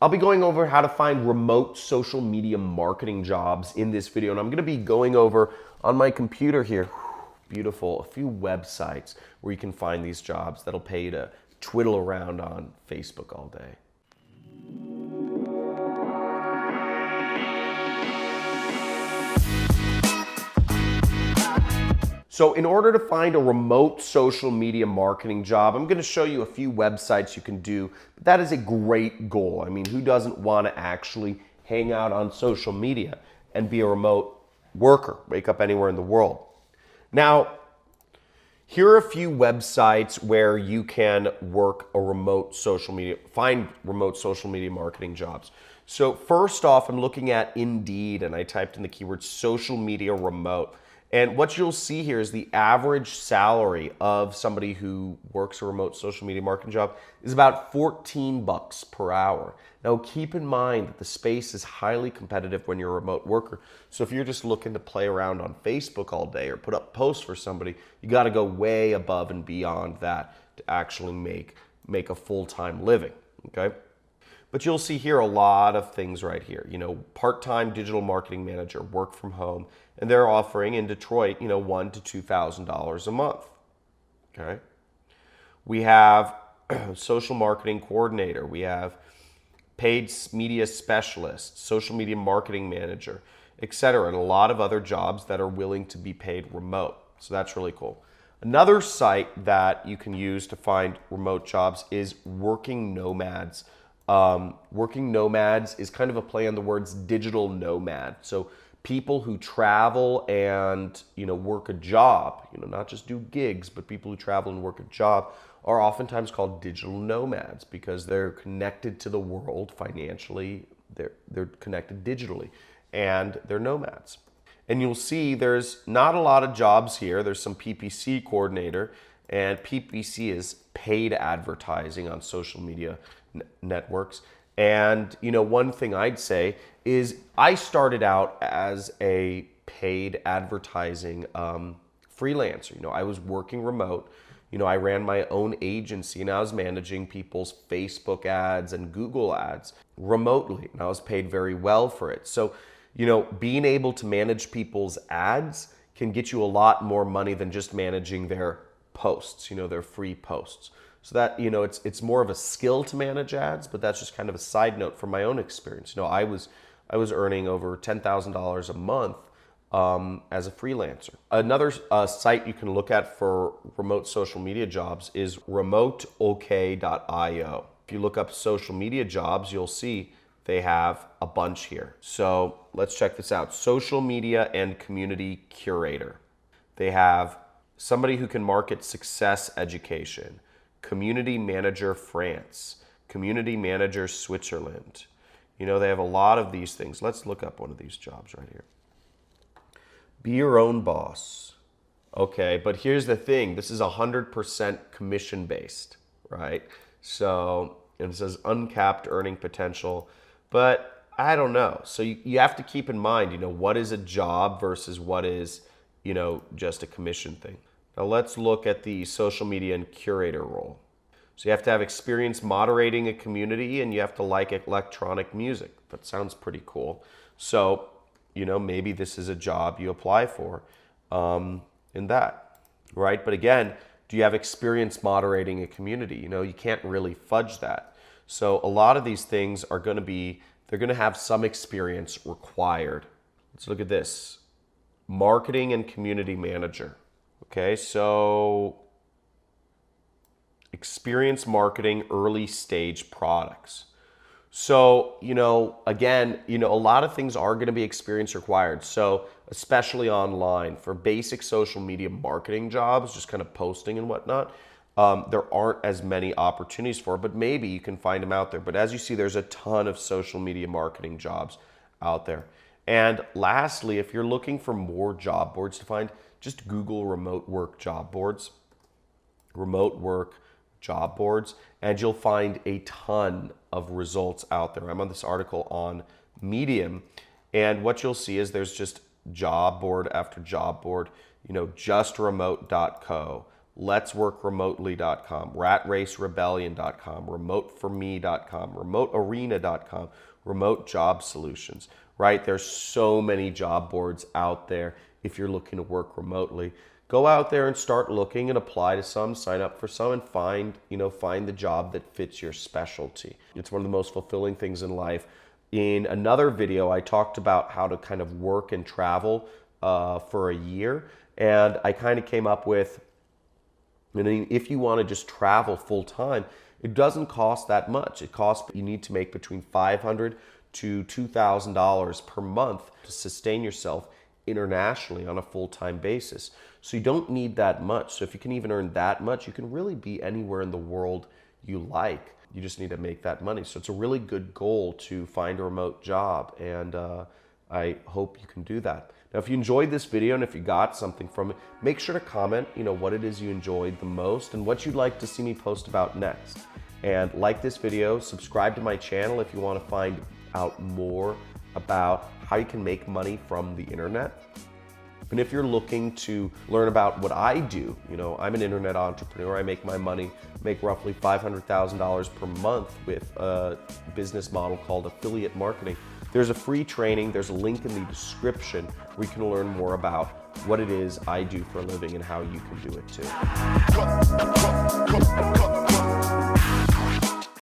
I'll be going over how to find remote social media marketing jobs in this video, and I'm going to be going over on my computer here, beautiful, a few websites where you can find these jobs that'll pay you to twiddle around on Facebook all day. So in order to find a remote social media marketing job, I'm going to show you a few websites you can do. But that is a great goal. I mean, who doesn't want to actually hang out on social media and be a remote worker, wake up anywhere in the world? Now, here are a few websites where you can work a remote social media, find remote social media marketing jobs. So first off, I'm looking at Indeed, and I typed in the keyword social media remote. And what you'll see here is the average salary of somebody who works a remote social media marketing job is about $14 per hour. Now keep in mind that the space is highly competitive when you're a remote worker. So if you're just looking to play around on Facebook all day or put up posts for somebody, you got to go way above and beyond that to actually make a full-time living, okay? But you'll see here a lot of things right here. You know, part-time digital marketing manager, work from home, and they're offering in Detroit, you know, $1,000 to $2,000 a month. Okay. We have social marketing coordinator. We have paid media specialist, social media marketing manager, etc., and a lot of other jobs that are willing to be paid remote. So that's really cool. Another site that you can use to find remote jobs is Working Nomads. Working Nomads is kind of a play on the words digital nomad. So people who travel and, you know, work a job, you know, not just do gigs, but people who travel and work a job are oftentimes called digital nomads because they're connected to the world financially. They're connected digitally, and they're nomads. And you'll see there's not a lot of jobs here. There's some PPC coordinator, and PPC is paid advertising on social media networks. And, you know, one thing I'd say is I started out as a paid advertising freelancer. You know, I was working remote. You know, I ran my own agency and I was managing people's Facebook ads and Google ads remotely. And I was paid very well for it. So, you know, being able to manage people's ads can get you a lot more money than just managing their posts, you know, their free posts. So that, you know, it's more of a skill to manage ads, but that's just kind of a side note from my own experience. You know, I was earning over $10,000 a month as a freelancer. Another site you can look at for remote social media jobs is remoteok.io. If you look up social media jobs, you'll see they have a bunch here. So let's check this out. Social media and community curator. They have somebody who can market success education, community manager France, community manager Switzerland. You know, they have a lot of these things. Let's look up one of these jobs right here. Be your own boss. Okay, but here's the thing. This is 100% commission based, right? So, and it says uncapped earning potential, but I don't know. So you have to keep in mind, you know, what is a job versus what is, you know, just a commission thing. Now let's look at the social media and curator role. So you have to have experience moderating a community and you have to like electronic music. That sounds pretty cool. So, you know, maybe this is a job you apply for in that, right? But again, do you have experience moderating a community? You know, you can't really fudge that. So a lot of these things are going to be, they're going to have some experience required. Let's look at this. Marketing and community manager. Okay, so experience marketing early stage products. So, you know, again, you know, a lot of things are going to be experience required. So, especially online for basic social media marketing jobs, just kind of posting and whatnot, there aren't as many opportunities for it, but maybe you can find them out there. But as you see, there's a ton of social media marketing jobs out there. And lastly, if you're looking for more job boards to find, just Google remote work job boards, and you'll find a ton of results out there. I'm on this article on Medium, and what you'll see is there's just job board after job board, you know, justremote.co, letsworkremotely.com, ratracerebellion.com, remoteforme.com, remotearena.com, remote job solutions, right? There's so many job boards out there if you're looking to work remotely. Go out there and start looking and apply to some, sign up for some, and find the job that fits your specialty. It's one of the most fulfilling things in life. In another video, I talked about how to kind of work and travel for a year. And I kind of came up with, if you want to just travel full time, it doesn't cost that much. You need to make between $500 to $2,000 per month to sustain yourself internationally on a full-time basis. So you don't need that much. So if you can even earn that much, you can really be anywhere in the world you like. You just need to make that money. So it's a really good goal to find a remote job, and I hope you can do that. Now, if you enjoyed this video and if you got something from it, make sure to comment, what it is you enjoyed the most and what you'd like to see me post about next. And like this video, subscribe to my channel if you want to find out more about how you can make money from the internet. And if you're looking to learn about what I do, I'm an internet entrepreneur. I make my money, make roughly $500,000 per month with a business model called affiliate marketing. There's a free training. There's a link in the description where you can learn more about what it is I do for a living and how you can do it too.